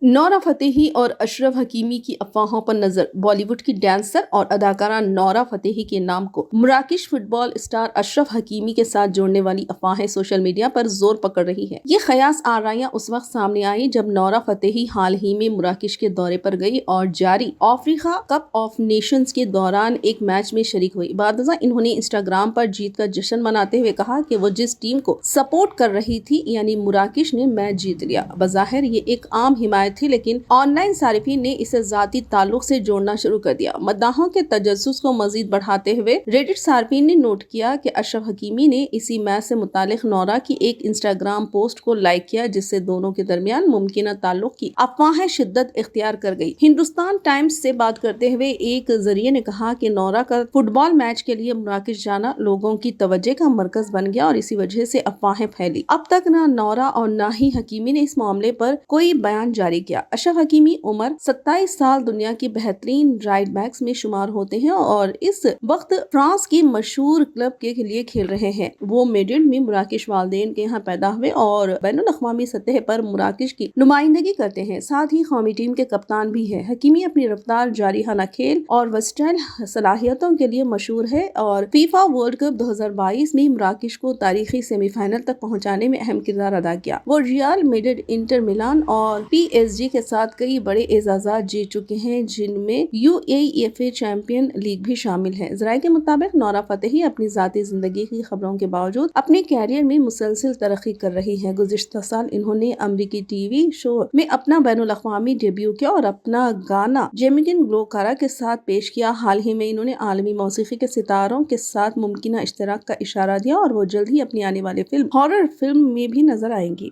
نورا فتحی اور اشرف حکیمی کی افواہوں پر نظر۔ بالی ووڈ کی ڈانسر اور اداکارہ نورا فتحی کے نام کو مراکش فٹ بال اسٹار اشرف حکیمی کے ساتھ جوڑنے والی افواہیں سوشل میڈیا پر زور پکڑ رہی ہیں۔ یہ قیاس آرائیاں اس وقت سامنے آئیں جب نورا فتحی حال ہی میں مراکش کے دورے پر گئی اور جاری افریقہ کپ آف نیشنز کے دوران ایک میچ میں شریک ہوئی۔ بعد ازاں انہوں نے انسٹاگرام پر جیت کا جشن مناتے ہوئے کہا کہ وہ جس ٹیم کو سپورٹ کر رہی تھی یعنی مراکش نے میچ جیت لیا۔ بظاہر یہ ایک عام حمایت تھی، لیکن آن لائن صارفین نے اسے ذاتی تعلق سے جوڑنا شروع کر دیا۔ مداحوں کے تجسس کو مزید بڑھاتے ہوئے ریڈٹ صارفین نے نوٹ کیا کہ اشرف حکیمی نے اسی میچ سے متعلق نورا کی ایک انسٹاگرام پوسٹ کو لائک کیا، جس سے دونوں کے درمیان ممکنہ تعلق کی افواہیں شدت اختیار کر گئی۔ ہندوستان ٹائمز سے بات کرتے ہوئے ایک ذریعے نے کہا کہ نورا کا فٹ بال میچ کے لیے مراکش جانا لوگوں کی توجہ کا مرکز بن گیا اور اسی وجہ سے افواہیں پھیلی۔ اب تک نہ نورا اور نہ ہی حکیمی نے اس معاملے پر کوئی بیان جاری کیا۔ اشرف حکیمی عمر 27 سال دنیا کی بہترین رائٹ بیکس میں شمار ہوتے ہیں اور اس وقت فرانس کی مشہور کلب کے لیے کھیل رہے ہیں۔ وہ میڈرڈ میں مراکش والدین کے یہاں پیدا ہوئے اور بین الاقوامی سطح پر مراکش کی نمائندگی کرتے ہیں، ساتھ ہی قومی ٹیم کے کپتان بھی ہیں۔ حکیمی اپنی رفتار، جارحانہ کھیل اور ورسٹائل صلاحیتوں کے لیے مشہور ہے اور فیفا ورلڈ کپ 2022 میں مراکش کو تاریخی سیمی فائنل تک پہنچانے میں اہم کردار ادا کیا۔ وہ ریال میڈرڈ، انٹر میلان اور PSG کے ساتھ کئی بڑے اعزازات جیت چکے ہیں، جن میں UEFA چیمپئن لیگ بھی شامل ہے۔ ذرائع کے مطابق نورا فتحی اپنی ذاتی زندگی کی خبروں کے باوجود اپنے کیریئر میں مسلسل ترقی کر رہی ہیں۔ گزشتہ سال انہوں نے امریکی ٹی وی شو میں اپنا بین الاقوامی ڈیبیو کیا اور اپنا گانا جیمیکن گلوکارہ کے ساتھ پیش کیا۔ حال ہی میں انہوں نے عالمی موسیقی کے ستاروں کے ساتھ ممکنہ اشتراک کا اشارہ دیا اور وہ جلد ہی اپنی آنے والی فلم ہارر فلم میں بھی نظر آئیں گی۔